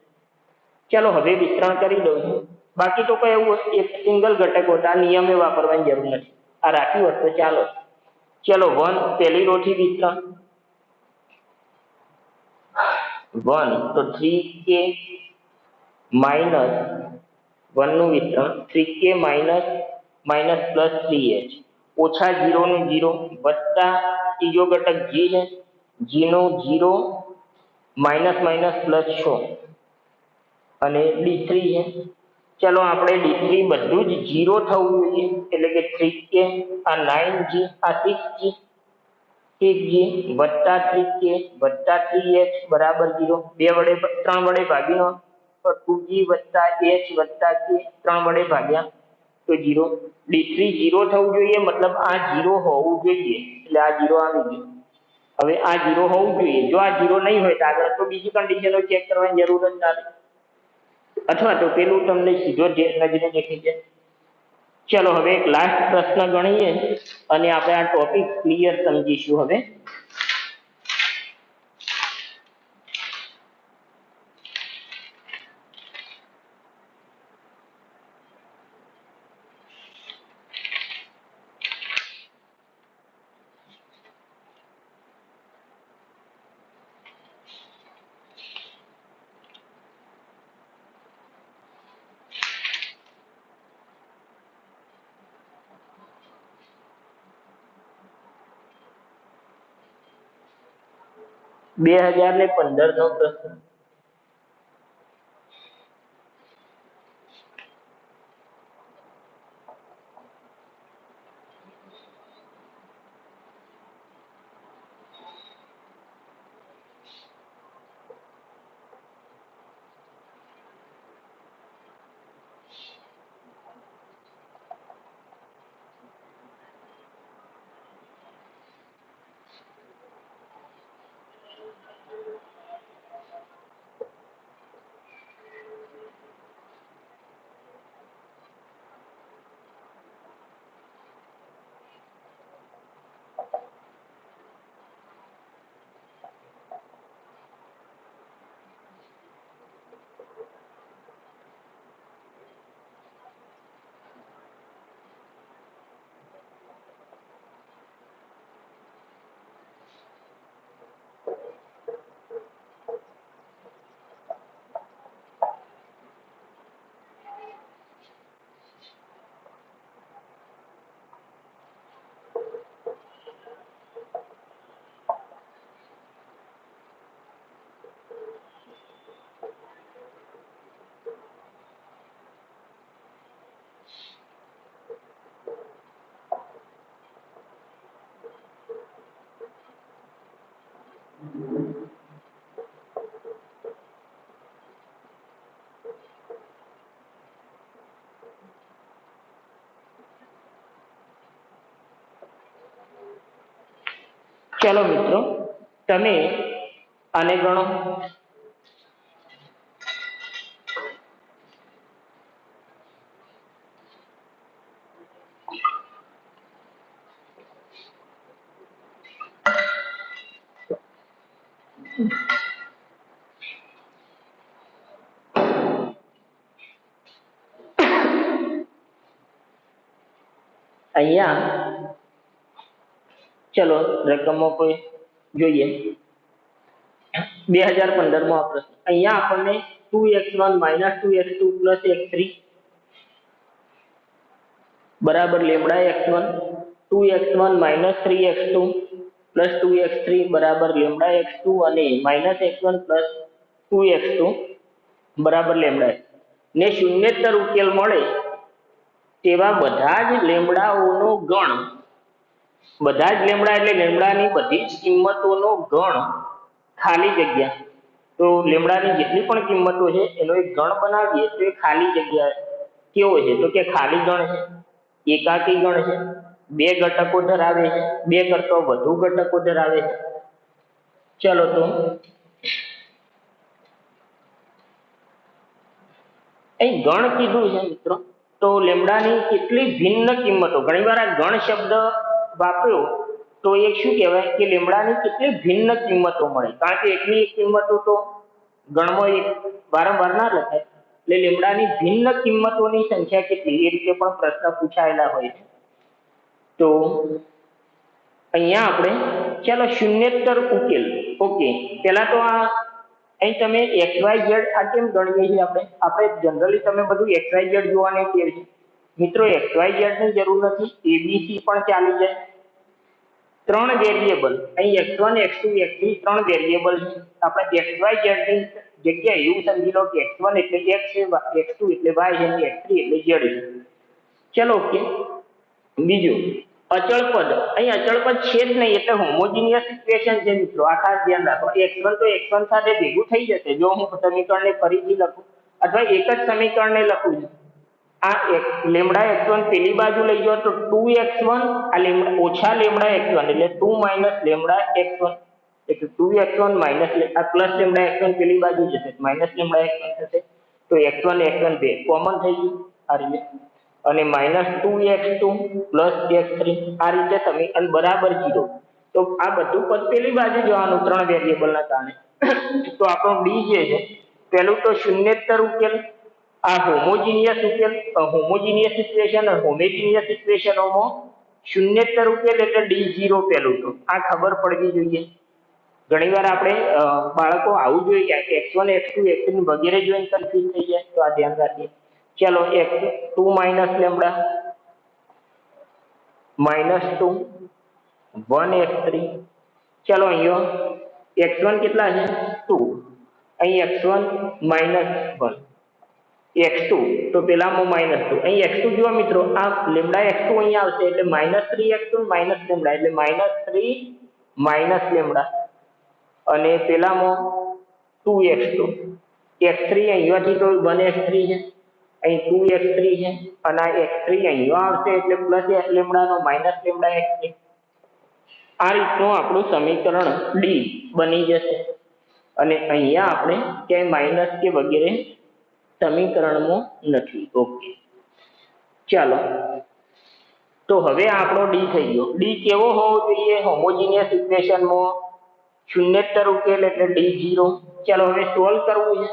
ચાલો હવે વિસ્તરણ કરી દઉં છું. બાકી તો કોઈ એવું એક સિંગલ ઘટક હોતા નિયમે વાપરવાની જરૂર નથી. આ રાખ્યું હોત તો ચાલો. ચલો 1 પહેલી રો થી વિસ્તરણ 1 તો 3k -1 નું વિસ્તરણ 3k -+3h ઓછા 0 નું 0 વત્તા ત્રીજો ઘટક g છે, g નો 0 -+6 અને D3 છે. ચલો આપણે D3 બધું જ 0 થવું જોઈએ, એટલે કે 3k, આ 9g, આ 6g, 6g વત્તા 3k વત્તા 3h બરાબર 0. 3 વડે ભાગીનો તો 2g વત્તા h વત્તા k, 3 વડે ભાગ્યા તો 0. D3 0 થવું જોઈએ, મતલબ આ 0 હોવું જોઈએ, એટલે આ 0 આવી ગયું. હવે આ 0 હોવું જોઈએ. જો આ 0 નહીં હોય તો આગળ તો બીજી કન્ડિશનો ચેક કરવાની જરૂર જ નથી, અથવા તો પેલું તમને સીધો નજરે દેખી જાય. ચલો હવે એક લાસ્ટ પ્રશ્ન ગણીએ અને આપણે આ ટોપિક ક્લિયર સમજીશું. હવે બે 2015 નો પ્રશ્ન. ચલો મિત્રો, તમે આને ગણો. અહીંયા ચલો રકમો કોઈ જોઈએ. 2015 માં પ્રશ્ન. અહીંયા આપણને 2x1 2x2 x3 બરાબર lambda x1, 2x1 3x2 2x3 બરાબર લેમડા x2 અને x1 2x2 બરાબર લેમડા ને શૂન્યેતર ઉકેલ મળે તેવા બધા જ લેમડાઓનો ગણ, બધા જ લેમડા એટલે લેમડાની બધી જ કિંમતોનો ગણ ખાલી જગ્યા. તો લેમડાની જેટલી પણ કિંમતો છે એનો એક ગણ બનાવીએ તો એ ખાલી જગ્યા કેવો છે? તો કે ખાલી ગણ છે, એકાકી ગણ છે, બે ઘટકો ધરાવે છે, બે કરતા વધુ ઘટકો ધરાવે છે. ચલો તો અહીં ગણ કીધું છે મિત્રો, તો લેમડાની કેટલી ભિન્ન કિંમતો, ઘણીવાર આ ગણ શબ્દ વાપર્યો તો એ શું કહેવાય કે લેમડાની કેટલી ભિન્ન કિંમતો મળે, કારણ કે એકની એક કિંમતો તો ગણમાં એક વારંવાર ના લખાય, એટલે લેમડાની ભિન્ન કિંમતોની સંખ્યા કેટલી એ રીતે પણ પ્રશ્ન પૂછાયેલા હોય છે. તો અહીંયા આપણે ચાલો શૂન્યેતર ઉકેલ. ઓકે, પહેલા તો આ અહીં તમે XYZ આ કેમ ગણીએ છીએ આપણે જનરલી તમે બધું XYZ જોવાની ટેવ છે મિત્રો. XYZ ની જરૂર નથી, ABC પણ ચાલી જાય. ત્રણ વેરિયેબલ અહીં x1 x2 x3 ત્રણ વેરિયેબલ છે. આપણે XYZ ની જગ્યાએ એવું સમજી લો કે x1 એટલે x છે, x2 એટલે y છે અને x3 એટલે z છે. ચલો ઓકે. બીજું અચળ પદ, અહીં અચળ પદ છે જ નહીં એટલે હોમોજીનિયસ ઇક્વેશન છે મિત્રો, આ ખાસ ધ્યાન રાખો. x1 તો x1 સાથે ભેગું થઈ જશે જો હું સમીકરણને ફરીથી લખું અથવા એક જ સમીકરણને લખું છું. આ લેમડા x1 પેલી બાજુ લઈ જાઓ તો 2x1 આ લેમડા ઓછા લેમડા x1 એટલે 2 - લેમડા x1 એટલે 2x1 માઇનસ આ પ્લસ લેમડા x1 પેલી બાજુ જશે માઇનસ લેમડા x1 થશે. તો x1 x1 બે કોમન થઈ ગયું આ રીતે, અને -2x2 x3 આ રીતે સમીકરણ બરાબર 0. તો આ બધું પદ પેલી બાજુ જવાનું ત્રણ વેરિયેબલના કારણે. તો આપણો ડી જે છે પહેલું તો શૂન્યેતર ઉકેલ, આ હોમોજીનિયસ ઉકેલ, હોમોજીનિયસ ઇક્વેશન અને હોમોજીનિયસ ઇક્વેશનોમાં શૂન્યેતર ઉકેલ એટલે D0 પહેલું. તો આ ખબર પડવી જોઈએ. ઘણીવાર આપણે બાળકો આવું જોઈએ કે x1 x2 x3 વગેરે જોઈને કન્ફ્યુઝ થઈ જાય, તો આ ધ્યાન રાખીએ. ચલો x2 - લેમડા -2 1 x3. ચલો અહીંયા x1 કેટલા છે 2, અહીં x1 -1 x2 તો પેલામાં -2, અહીં x2 જુઓ મિત્રો, આ લેમડા x2 અહીંયા આવશે એટલે -3x2 લેમડા એટલે -3 લેમડા, અને પેલામાં 2x2 x3 અહીંયાથી તો 1x3 છે, અહીં 2x3 છે, અને આ x3 અહીંયા આવશે એટલે પ્લસ લેમડાનો માઇનસ લેમડા x3. આ રીતનું આપણું સમીકરણ ડી બની જશે. અને અહીંયા આપણે ક્યાંય માઇનસ કે વગેરે સમીકરણમાં નથી. ઓકે ચાલો, તો હવે આપણો ડી થઈ ગયો. ડી કેવો હોવો જોઈએ? હોમોજીનિયસ ઇક્વેશનમાં શૂન્યેતર ઉકેલ એટલે D0. ચાલો હવે સોલ્વ કરવું છે.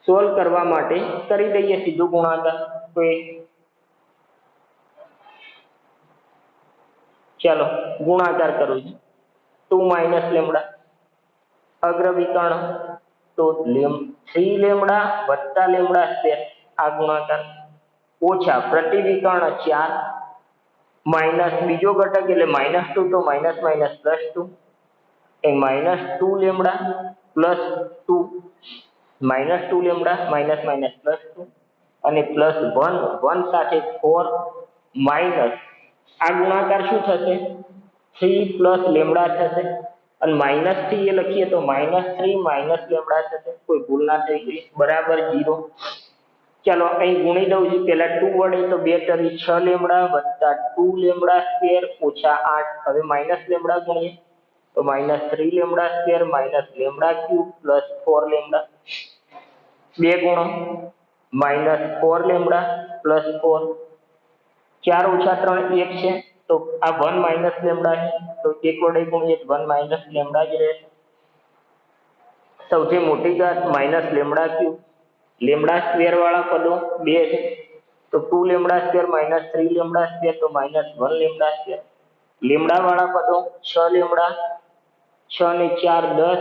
સોલ્વ કરવા માટે કરી દઈએ સીધું ગુણાકાર. ચાલો ગુણાકાર કરું છું. 2 - લેમડા અગ્ર વિકર્ણ તો 3 લેમડા વત્તા લેમડા સ્ક્વેર આ ગુણાકાર, ઓછા પ્રતિ વિકર્ણ 4 માઇનસ બીજો ઘટક એટલે -2 તો માઇનસ +2 એ -2 લેમડા +2 -2 લેમડા +2 અને +1 સાથે 4 માઇનસ આ ગુણાકાર શું થશે 3 લેમડા થશે, અને માઇનસ થી એ લખીએ તો -3 લેમડા થશે. કોઈ ભૂલ ના થઈ ગઈ બરાબર 0. ચાલો અહીં ગુણી દઉં છું પેલા 2 વડે, તો 2 તરી 6 લેમડા વત્તા 2 લેમડા સ્ક્વેર ઓછા 8. હવે માઇનસ લેમડા ગુણીએ તો -3 lambda square minus lambda cube plus 4 lambda. 2 ગુણો -4 લેમડા પ્લસ 4. 4 ઓછા 3 1 છે, તો આ 1 માઇનસ લેમડા છે, તો 1 વડે ગુણીએ 1 માઇનસ લેમડા જ રહેશે. સૌથી મોટી ઘાત minus lambda cube. Lambda square વાળા પદો 2 છે, તો 2 lambda square minus 3 lambda square, તો -1 લેમડા સ્ક્વેર. લેમડા વાળા પદો 6 લેમડા, 6 ને 4 10,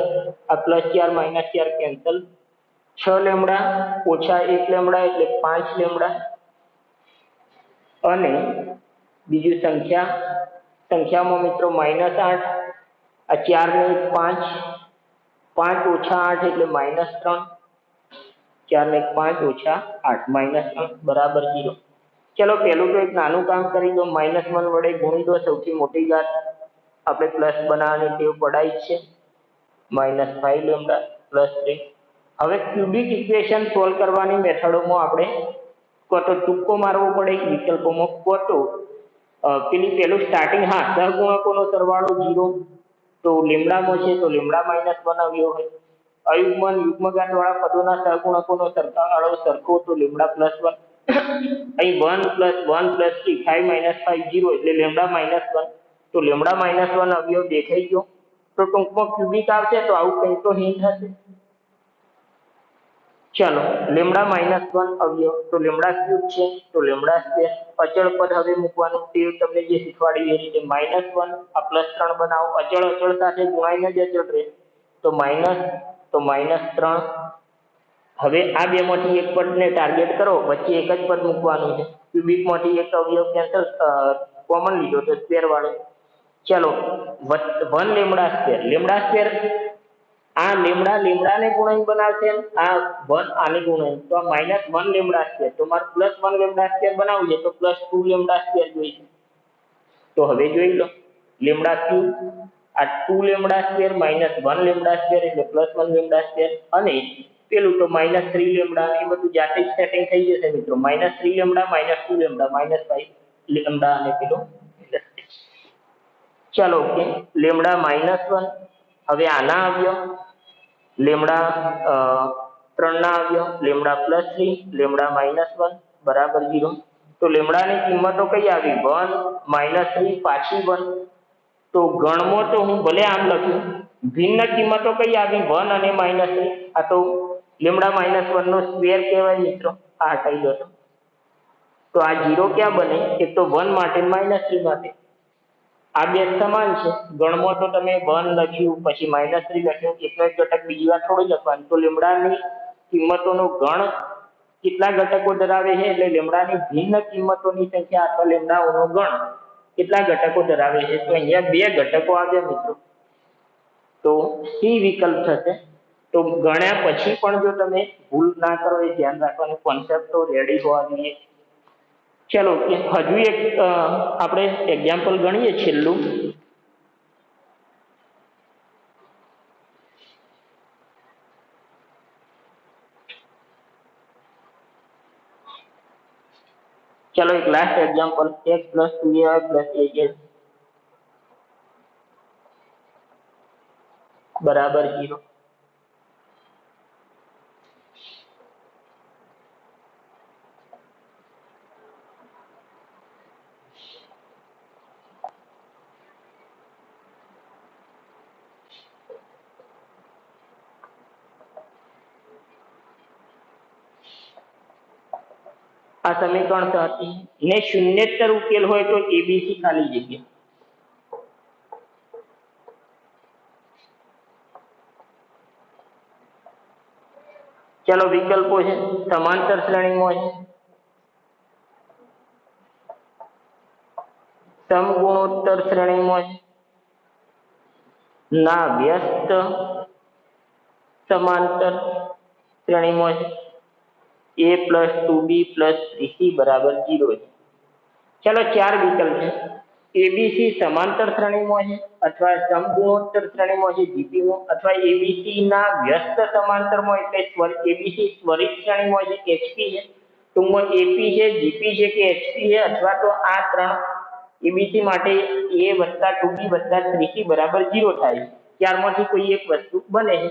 આ +4 -4 કેન્સલ. 6 લેમડા ઓછા 1 લેમડા એટલે 5 લેમડા. અને બીજું સંખ્યામાં મિત્રો -8, આ 4 ને 5, 5 ઓછા 8 એટલે -3. 4 ને 5 ઓછા 8 -3 બરાબર 0. ચલો પહેલું તો એક નાનું કામ કરી દો, -1 વડે ગુણી દો. સૌથી મોટી ઘાત આપણે પ્લસ બનાવવાની ટેવ પડાઈ છે. -5 લેમડા પ્લસ 3. હવે ક્યુબિક ઇક્વેશન સોલ્વ કરવાની મેથડોમાં આપણે કો તો ટૂંકો મારવો પડે વિકલ્પોમાં, કો તો પેલું સ્ટાર્ટિંગ, સહગુણકોનો સરવાળો 0, તો લેમડામાં છે તો લેમડા -1 આવ્યો હોય. અયુગ્મન યુગ્મઘાત વાળા પદોના સહગુણકોનો સરવાળો સરખો, તો લેમડા +1. અહીં 1 + 1 + 3 5 - 5 0 એટલે લેમડા -1, તો લેમડા -1 અવયવ દેખાઈ ગયો. તો ટૂંકમાં ક્યુબિક આવશે તો આવું કંઈ તો હિન્ટ હશે. ચાલો લેમડા -1 અવયવ, તો લેમડા ક્યુબ છે તો લેમડા સ્ક્વેર. અચળ પદ હવે મૂકવાનું, તે તમને જે શીખવાડી એ રીતે -1 આ +3 બનાવો. અચળ સાથે ગુણાઈને જ અચળ રહે, તો -3. હવે આ બેમાંથી એક પદને ટાર્ગેટ કરો, વચ્ચે એક જ પદ મૂકવાનું છે. ક્યુબિકમાંથી એક અવયવ કેન્સલ કોમન લીધો તો સ્ક્વેર વાળો. ચાલો 1 લેમડા સ્ક્વેર, આ લેમડાને ગુણાઈને બનાવશે, આ 1 આને ગુણાઈને, તો આ -1 લેમડા સ્ક્વેર. તો મારે +1 લેમડા સ્ક્વેર બનાવવું છે તો +2 લેમડા સ્ક્વેર જોઈશે. તો હવે જોઈ લો લેમડા ક્યુબ, આ 2 લેમડા સ્ક્વેર -1 લેમડા સ્ક્વેર એટલે +1 લેમડા સ્ક્વેર. અને પેલું તો -3 લેમડા, એ બધું જાતે જ સેટિંગ થઈ જશે મિત્રો. -3 લેમડા -2 લેમડા -5 લેમડા અને પેલો. ચાલો ઓકે, લેમડા -1. હવે આના આવ્યો લેમડા 3 ના આવ્યો, લેમડા +3 લેમડા -1 બરાબર 0. તો લેમડાની કિંમતો કઈ આવી? 1 -3 પાછી 1. તો ગણમાં તો હું ભલે આમ લખ્યું, ભિન્ન કિંમતો કઈ આવી? 1 અને -3. આ તો લેમડા -1 નો સ્ક્વેર કહેવાય મિત્રો. આ હટાઈ દો તો આ 0 ક્યાં બને? એક તો 1 માટે -3 માટે. આ બે સમાન છે. ગણમાં તો તમે 1 લખ્યું પછી -3 લખ્યું, એકનો એક ઘટક બીજી વાર થોડું લખવાનું. તો લેમડાની કિંમતોનો ગણ કેટલા ઘટકો ધરાવે છે, એટલે લેમડાની ભિન્ન કિંમતોની સંખ્યા અથવા લેમડાઓનો ગણ કેટલા ઘટકો ધરાવે છે. તો અહીંયા 2 ઘટકો આવ્યા મિત્રો, તો સી વિકલ્પ થશે. તો ગણ્યા પછી પણ જો તમે ભૂલ ના કરો એ ધ્યાન રાખવાનું, કોન્સેપ્ટ તો રેડી હોવા જોઈએ. ચલો હજુ એક આપણે એક્ઝામ્પલ ગણીએ છેલ્લું. चलो एक last example, x + 2ay + 8x बराबर 0. આ સમીકરણ હતી ને શૂન્યેતર ઉકેલ હોય તો એબીસી ખાલી જગ્યા. चलो विकल्पों है समांतर श्रेणी में है, समगुणोत्तर श्रेणी में है, ना व्यस्त समांतर श्रेणी में है, a + 2b + 3c बराबर 0 है. चलो 4 विकल्प है. एबीसी समांतर श्रेणी में है अथवा समगुणोत्तर श्रेणी में है जीपी में, अथवा एबीसी ना व्यस्त समांतर में એટલે एबीसी त्वरित श्रेणी में है एचपी है, ટૂંકમાં એપી છે, જીપી છે કે એચપી છે, અથવા તો આ ત્રણ એબીસી માટે એ વત્તા 2b વત્તા 3c બરાબર 0 થાય. ત્યારમાંથી કોઈ એક વસ્તુ બને છે.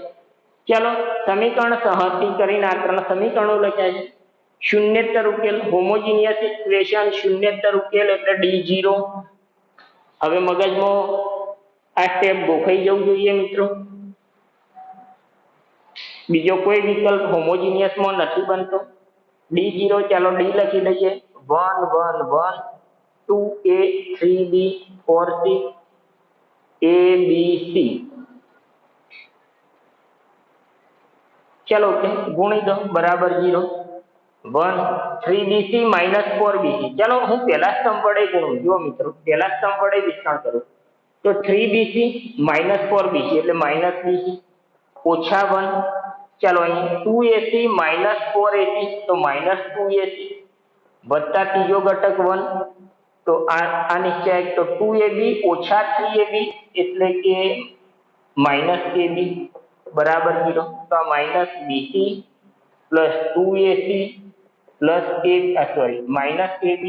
ચાલો સમીકરણ સહજથી કરીને આ ત્રણ સમીકરણો લખ્યા છે. શૂન્યેતર ઉકેલ, હોમોજીનિયસ ઇક્વેશન, શૂન્યેતર ઉકેલ એટલે D0. હવે મગજમાં આ સ્ટેપ ગોખાઈ જવું જોઈએ મિત્રો. બીજો કોઈ વિકલ્પ હોમોજીનિયસમાં નથી બનતો. D0, ચાલો D લખી દઈએ. 1 1 1 2a 3b 4c abc. चलो ओके, गुणी दो बराबर 0 1 3bc माइनस 4bc. चलो हूँ पहला स्तंभ वडे गुणुं. जो मित्रों पहला स्तंभ वडे विस्तार करो तो 3bc माइनस 4bc એટલે माइनस bc ओछा 1. चलो अहीं 2ac माइनस 4ac तो माइनस 2ac वत्ता तीजो घटक 1 तो आ निश्चय तो 2ab ओछा 3ab એટલે કે माइनस ab बराबर 0. तो minus BC plus 2ac plus minus ab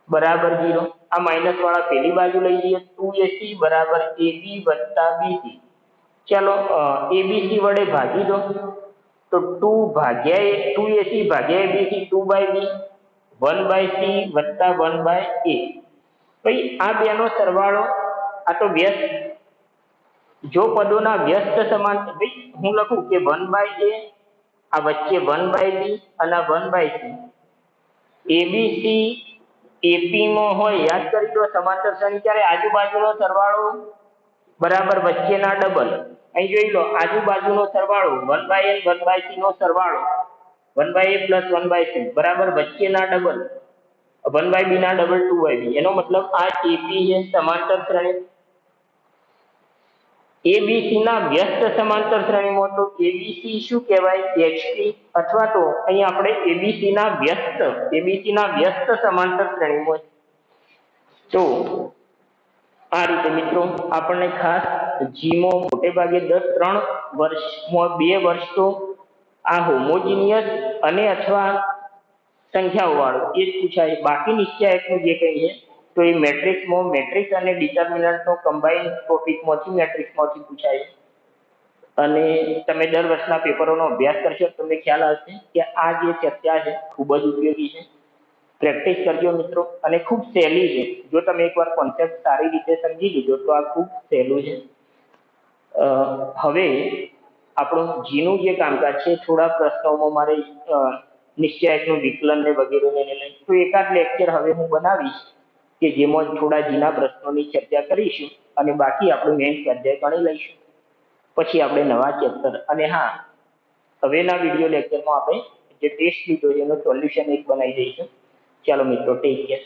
बराबर 0. आ माइनस वाला पहली बाजू लई लीजिए. 2ac बराबर ab वत्ता bc. चलो abc वडे भागी दो तो 2 भाग्या 2ac भाग्या abc 2/b 1/c वत्ता 1/a. भाई आ बेनो सरवाळो आ तो व्यस्त जो पदों व्यस्त समांतर. भाई हूँ लखू के 1/a आ वच्चे 1/b અને 1/c. abc ap में हो याद करी दो समांतर श्रेणी त्यारे आजूबाजूनो सरवाळो बराबर वच्चेना डबल. અહીં જોઈ લો આજુબાજુનો સરવાળો 1/a 1/c નો સરવાળો 1/a પ્લસ 1/c બરાબર વચ્ચેના ડબલ 1/b ના ડબલ 2/b. એનો મતલબ આ ap છે સમાંતર શ્રેણી. abc ના વ્યસ્ત સમાંતર શ્રેણીમાં તો abc શું કહેવાય hp અથવા તો અહીં આપણે abc ના વ્યસ્ત સમાંતર શ્રેણીમાં. તો આ રીતે મિત્રો આપણને ખાસ જીમો મોટે ભાગે 3 વર્ષમાં 2 વર્ષ તો આ હોમોજીનિયસ અને અથવા સંખ્યાઓ વાળો એ જ પૂછાય. બાકી નિશ્ચયાંકનું જે કંઈ છે તો એ મેટ્રિક્સમાં મેટ્રિક્સ અને ડિટર્મિનન્ટનો કમ્બાઈન ટોપિકમાંથી મેટ્રિક્સમાંથી પૂછાય. અને તમે દર વર્ષના પેપરોનો અભ્યાસ કરશો તમને ખ્યાલ આવશે કે આ જે ચર્ચા છે ખૂબ જ ઉપયોગી છે. પ્રેક્ટિસ કરજો મિત્રો અને ખૂબ સહેલી છે. જો તમે એકવાર કોન્સેપ્ટ સારી રીતે સમજી લીધો તો આ ખૂબ સહેલું છે. હવે આપણું જીનું જે કામકાજ છે થોડા પ્રશ્નોમાં મારે નિશ્ચયાંકનું વિકલન ને વગેરેને લઈને તો એકાદ લેક્ચર હવે હું બનાવીશ કે જેમાં થોડા જીના પ્રશ્નોની ચર્ચા કરીશું અને બાકી આપણું મેઇન સ્વાધ્યાય ગણી લઈશું. પછી આપણે નવા ચેપ્ટર અને હા હવેના વિડીયો લેક્ચરમાં આપણે જે ટેસ્ટ લીધો છે એનું સોલ્યુશન એક બનાવી દઈશું. ચાલો મિત્રો ટેક કેર.